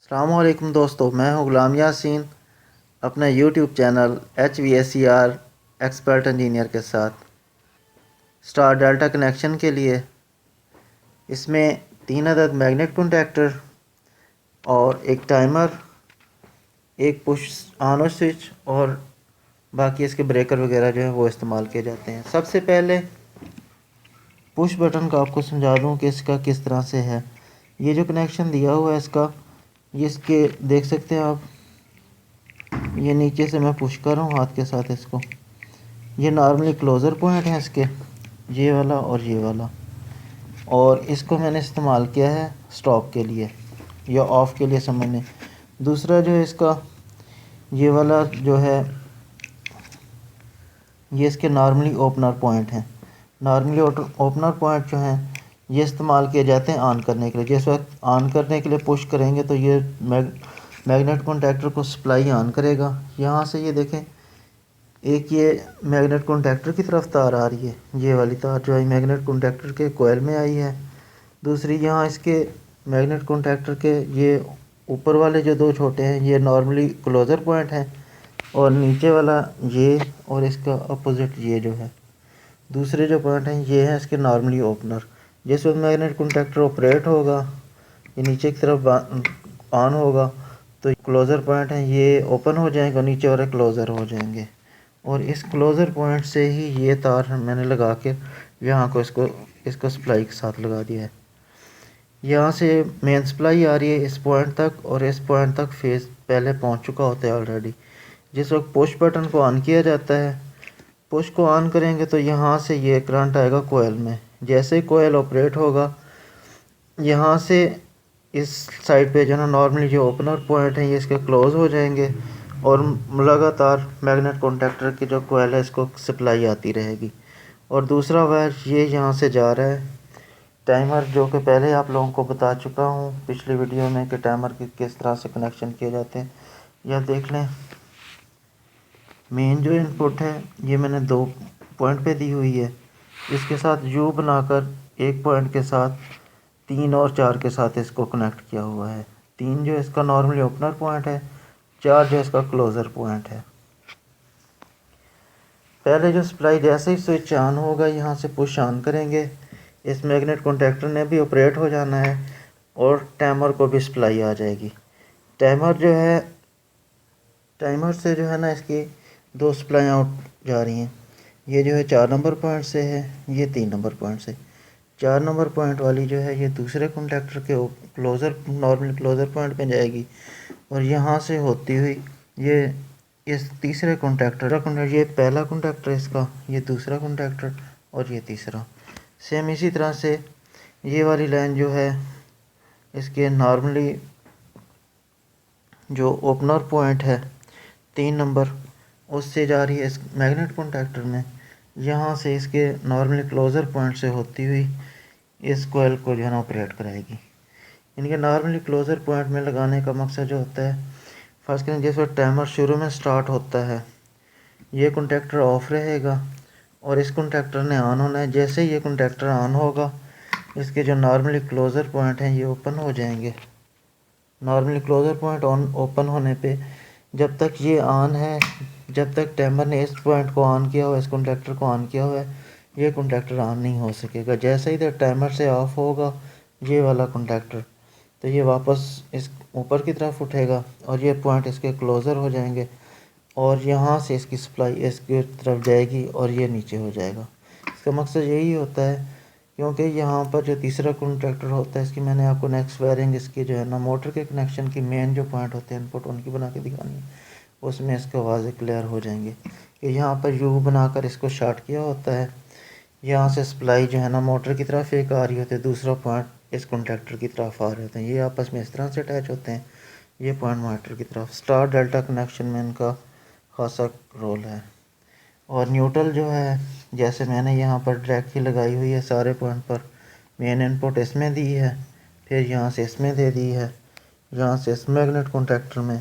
अस्सलामुअलैकुम दोस्तों, मैं हूं गुलाम यासीन अपने YouTube channel HVACR expert engineer के साथ। स्टार डेल्टा कनेक्शन के लिए इसमें 3 अदद मैग्नेट कॉन्टैक्टर और एक टाइमर, एक पुश ऑन ऑफ स्विच और बाकी इसके ब्रेकर वगैरह जो है वो इस्तेमाल किए जाते हैं। सबसे पहले पुश बटन का आपको समझा दूं कि इसका किस तरह से है। ये जो कनेक्शन दिया हुआ है इसका, ये इसके देख सकते हैं आप, ये नीचे से मैं पुश कर रहा हूँ हाथ के साथ इसको। ये नॉर्मली क्लोज़र पॉइंट है इसके, ये वाला और ये वाला, और इसको मैंने इस्तेमाल किया है स्टॉप के लिए या ऑफ़ के लिए समझने। दूसरा जो है इसका, ये वाला जो है, ये इसके नॉर्मली ओपनर पॉइंट हैं। नॉर्मली ओपनर पॉइंट जो हैं ये इस्तेमाल किए जाते हैं ऑन करने के लिए। जिस वक्त ऑन करने के लिए पुश करेंगे तो ये मैग्नेट कॉन्टैक्टर को सप्लाई ऑन करेगा। यहाँ से ये देखें, एक ये मैग्नेट कॉन्टैक्टर की तरफ तार आ रही है, ये वाली तार जो है मैग्नेट कॉन्टैक्टर के कोयल में आई है। दूसरी यहाँ इसके मैग्नेट कॉन्टैक्टर के ये ऊपर वाले जो दो छोटे हैं ये नॉर्मली क्लोज़र पॉइंट हैं, और नीचे वाला ये और इसका अपोजिट ये जो है दूसरे जो पॉइंट हैं ये हैं इसके नॉर्मली ओपनर। जिस वक्त मैग्नेट कॉन्टैक्टर ऑपरेट होगा, ये नीचे की तरफ ऑन होगा तो क्लोज़र पॉइंट हैं ये ओपन हो जाएंगे और नीचे वाले क्लोज़र हो जाएंगे। और इस क्लोज़र पॉइंट से ही ये तार मैंने लगा के यहाँ को इसको सप्लाई के साथ लगा दिया है। यहाँ से मेन सप्लाई आ रही है इस पॉइंट तक, और इस पॉइंट तक फेस पहले पहुँच चुका होता है ऑलरेडी। जिस वक्त पुश बटन को ऑन किया जाता है, पुश को ऑन करेंगे तो यहाँ से ये करंट आएगा कोयल में। जैसे ही कोयल ऑपरेट होगा, यहाँ से इस साइड पे जो ना नॉर्मली जो ओपनर पॉइंट है ये इसके क्लोज हो जाएंगे, और लगातार मैग्नेट कॉन्टैक्टर की जो कोयल है इसको सप्लाई आती रहेगी। और दूसरा वायर ये यहाँ से जा रहा है टाइमर, जो कि पहले आप लोगों को बता चुका हूँ पिछली वीडियो में कि टाइमर के किस तरह से कनेक्शन किए जाते हैं। यह देख लें, मेन जो इनपुट है ये मैंने 2 पॉइंट पे दी हुई है। इसके साथ यू बनाकर एक पॉइंट के साथ 3 और 4 के साथ इसको कनेक्ट किया हुआ है। 3 जो इसका नॉर्मली ओपनर पॉइंट है, 4 जो इसका क्लोज़र पॉइंट है। पहले जो सप्लाई जैसे ही स्विच ऑन होगा यहाँ से पुश ऑन करेंगे, इस मैग्नेट कॉन्टैक्टर ने भी ऑपरेट हो जाना है और टाइमर को भी सप्लाई आ जाएगी। टाइमर जो है, टाइमर से जो है ना इसकी 2 सप्लाई आउट जा रही हैं। ये जो है 4 नंबर पॉइंट से है, ये 3 नंबर पॉइंट से। 4 नंबर पॉइंट वाली जो है ये दूसरे कॉन्टैक्टर के क्लोज़र नॉर्मल क्लोज़र पॉइंट पे जाएगी, और यहाँ से होती हुई ये इस तीसरे कॉन्टैक्टर ये पहला कॉन्टैक्टर इसका, ये दूसरा कॉन्टैक्टर और ये तीसरा। सेम इसी तरह से ये वाली लाइन जो है इसके नॉर्मली जो ओपनर पॉइंट है 3 नंबर, उससे जा रही है इस मैग्नेट कॉन्टैक्टर में। यहाँ से इसके नॉर्मली क्लोज़र पॉइंट से होती हुई इस कोयल को जो है ना ऑपरेट कराएगी। इनके नॉर्मली क्लोज़र पॉइंट में लगाने का मकसद जो होता है, फर्स्ट करें जिस वक्त टाइमर शुरू में स्टार्ट होता है ये कॉन्टैक्टर ऑफ रहेगा और इस कॉन्टैक्टर ने ऑन होना है। जैसे ही ये कॉन्टैक्टर ऑन होगा, इसके जो नॉर्मली क्लोज़र पॉइंट हैं ये ओपन हो जाएंगे। Normally closer point on open होने पे जब तक ये ऑन है, जब तक टाइमर ने इस पॉइंट को ऑन किया हुआ है, इस कॉन्टैक्टर को ऑन किया हुआ है, ये कॉन्टैक्टर ऑन नहीं हो सकेगा। जैसे ही टाइमर से ऑफ होगा ये वाला कॉन्टैक्टर, तो ये वापस इस ऊपर की तरफ उठेगा और ये पॉइंट इसके क्लोज़र हो जाएंगे, और यहाँ से इसकी सप्लाई इसकी तरफ जाएगी और ये नीचे हो जाएगा। इसका मकसद यही होता है, क्योंकि यहाँ पर जो तीसरा कॉन्टैक्टर होता है इसकी मैंने आपको नेक्स्ट वायरिंग इसकी जो है ना मोटर के कनेक्शन की मेन जो पॉइंट होते हैं इनपुट उनकी बना के दिखानी है, उसमें इसके वाज़े क्लियर हो जाएंगे कि यहाँ पर यू बनाकर इसको शॉर्ट किया होता है। यहाँ से सप्लाई जो है ना मोटर की तरफ एक आ रही होती है, दूसरा पॉइंट इस कॉन्टैक्टर की तरफ आ रहे होते हैं। ये आपस में इस तरह से अटैच होते हैं, ये पॉइंट मोटर की तरफ। स्टार डेल्टा कनेक्शन में इनका खासा रोल है। और न्यूट्रल जो है, जैसे मैंने यहाँ पर ट्रैक की लगाई हुई है सारे पॉइंट पर, मेन इनपुट इसमें दी है, फिर यहाँ से इसमें दे दी है, यहाँ से इस मैग्नेट कॉन्टैक्टर में,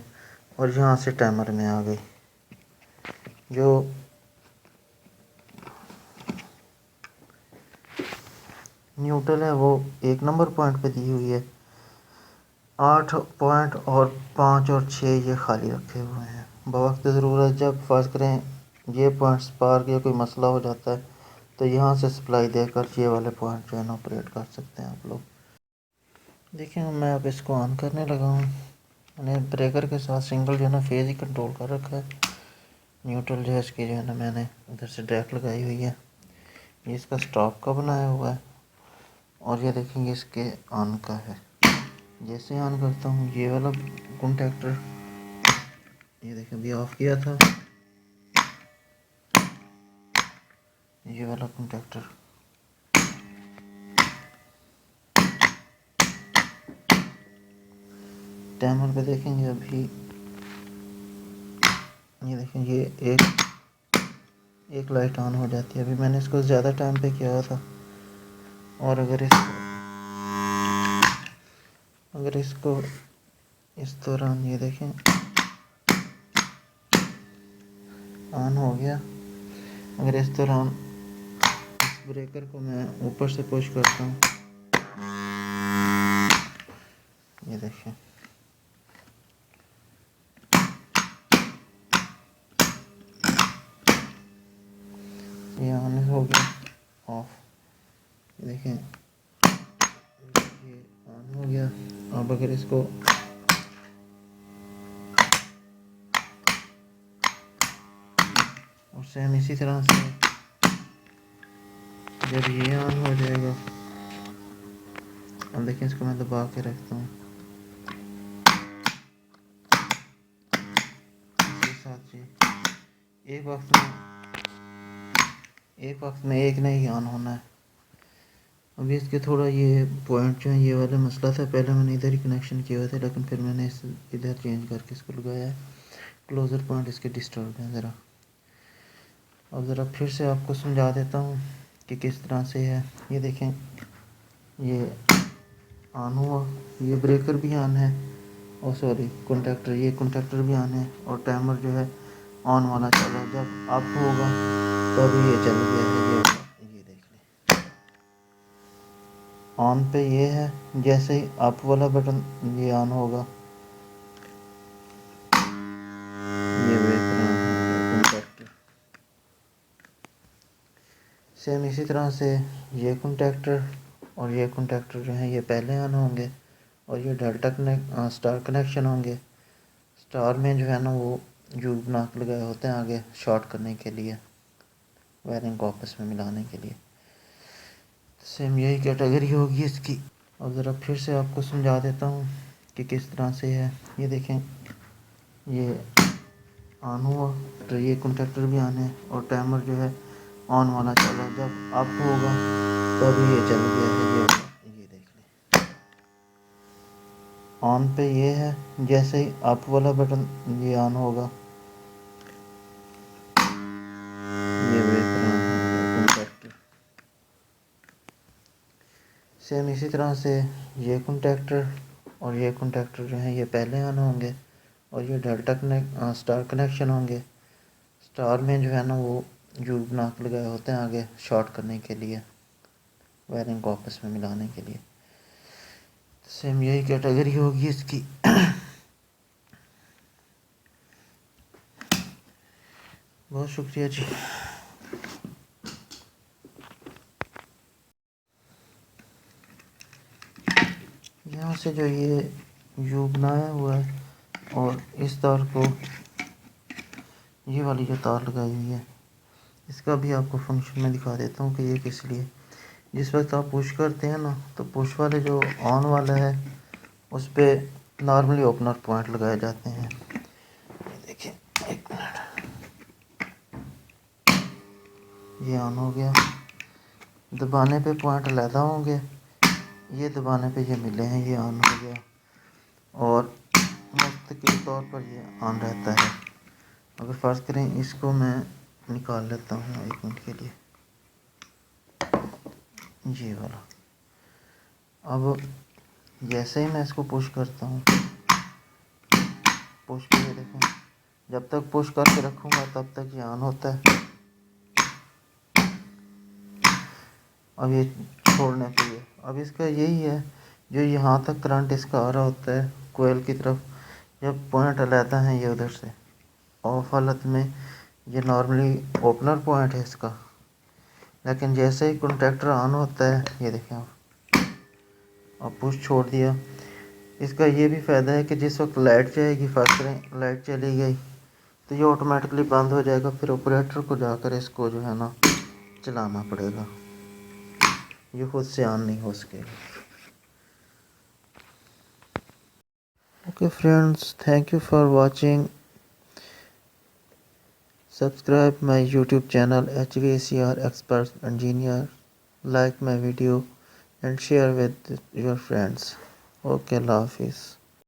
और यहाँ से टाइमर में आ गई। जो न्यूट्रल है वो 1 नंबर पॉइंट पे दी हुई है, 8 पॉइंट और 5 और 6 ये खाली रखे हुए हैं। बवक्त ज़रूरत जब फ़र्ज़ करें ये पॉइंट स्पार्क या कोई मसला हो जाता है तो यहाँ से सप्लाई देकर ये वाले पॉइंट जो है ना ऑपरेट कर सकते हैं आप लोग। देखिए मैं अब इसको ऑन करने लगा हूँ। मैंने ब्रेकर के साथ सिंगल जो है ना फेज़ ही कंट्रोल कर रखा है। न्यूट्रल जो है इसकी जो है ना मैंने उधर से डायरेक्ट लगाई हुई है। ये इसका स्टॉप का बनाया हुआ है और ये देखेंगे इसके ऑन का है। जैसे ऑन करता हूँ ये वाला कॉन्टैक्टर, ये देखें अभी ऑफ किया था, ये वाला कॉन्टैक्टर टाइमर पे देखेंगे अभी, ये देखें ये एक लाइट ऑन हो जाती है। अभी मैंने इसको ज़्यादा टाइम पे किया था और अगर इसको इस दौरान ये देखें ऑन हो गया। अगर इस दौरान इस ब्रेकर को मैं ऊपर से पुश करता हूँ, ये देखें ये ऑन हो गया ऑफ, ये देखें ये ऑन हो गया। अब अगर इसको और सेम इसी तरह से जब ये ऑन हो जाएगा, अब देखें इसको मैं दबा के रखता हूँ इसके साथ जी, एक वक्त में एक नहीं ऑन होना है। अभी इसके थोड़ा ये पॉइंट जो है ये वाला मसला था, पहले मैंने इधर ही कनेक्शन किए हुए थे लेकिन फिर मैंने इधर चेंज करके इसको लगाया है। क्लोज़र पॉइंट इसके डिस्टर्ब हैं ज़रा। अब ज़रा फिर से आपको समझा देता हूँ कि किस तरह से है। ये देखें ये ऑन हुआ, ये ब्रेकर भी ऑन है और सॉरी कॉन्टैक्टर, ये कॉन्टैक्टर भी ऑन है और टाइमर जो है ऑन वाला चल रहा है। जब अप होगा तब ये चल गया है। ये देख लें ऑन पे ये है, जैसे ही अप वाला बटन ये ऑन होगा ये ब्रेकर ऑन हो गया कॉन्टैक्टर। सेम इसी तरह से ये कॉन्टैक्टर और ये कॉन्टैक्टर जो है ये पहले ऑन होंगे और ये डेल्टा स्टार कनेक्शन होंगे। स्टार में जो है ना वो ट्यूब नाक लगाए होते हैं आगे शॉर्ट करने के लिए, वायरिंग को आपस में मिलाने के लिए। सेम यही कैटेगरी होगी इसकी। अब ज़रा फिर से आपको समझा देता हूँ कि किस तरह से है। ये देखें ये ऑन हुआ तो ये कॉन्टैक्टर भी ऑन है और टाइमर जो है ऑन वाला चल रहा है। जब अप होगा तब ये चल गया है। ये देख लें ऑन पे ये है, जैसे ही अप वाला बटन ये ऑन होगा ये ब्रेकर ऑन हो गया कॉन्टैक्टर। सेम इसी तरह से ये कॉन्टैक्टर और ये कॉन्टैक्टर जो है ये पहले ऑन होंगे और ये डेल्टा स्टार कनेक्शन होंगे। स्टार में जो है ना वो ट्यूब नाक लगाए होते हैं आगे शॉर्ट करने के लिए, वायरिंग को आपस में मिलाने के लिए। सेम यही कैटेगरी होगी इसकी। बहुत शुक्रिया जी। यहाँ से जो ये ट्यूब बनाया हुआ है और इस तार को ये वाली जो तार लगाई हुई है इसका भी आपको फंक्शन में दिखा देता हूँ कि ये किस लिए। जिस वक्त आप पुश करते हैं ना तो पुश वाले जो ऑन वाला है उस पर नॉर्मली ओपनर पॉइंट लगाए जाते हैं। देखिए एक मिनट, ये ऑन हो गया। दबाने पे पॉइंट अलहदा होंगे, ये दबाने पे ये मिले हैं, ये ऑन हो गया और मुस्तकिल तौर पर ये ऑन रहता है। अगर फ़र्ज़ करें इसको मैं निकाल लेता हूँ 1 मिनट के लिए, ये वाला। अब जैसे ही मैं इसको पुश करता हूँ, पुश करके देखें, जब तक पुश करके रखूँगा तब तक ये ऑन होता है। अब ये छोड़ने पे ये, अब इसका यही है जो यहाँ तक करंट इसका आ रहा होता है कोयल की तरफ, जब पॉइंट लेता है ये उधर से, ऑफ हालत में ये नॉर्मली ओपनर पॉइंट है इसका, लेकिन जैसे ही कॉन्टैक्टर ऑन होता है, ये देखें आप, अब पुश छोड़ दिया। इसका ये भी फ़ायदा है कि जिस वक्त लाइट जाएगी, फर्स्ट लाइट चली गई तो ये ऑटोमेटिकली बंद हो जाएगा, फिर ऑपरेटर को जाकर इसको जो है ना चलाना पड़ेगा, ये खुद से ऑन नहीं हो सकेगा। Okay friends, thank you for watching. Subscribe my YouTube channel HVACR Expert Engineer. Like my video and share with your friends. Okay, Allah Hafiz.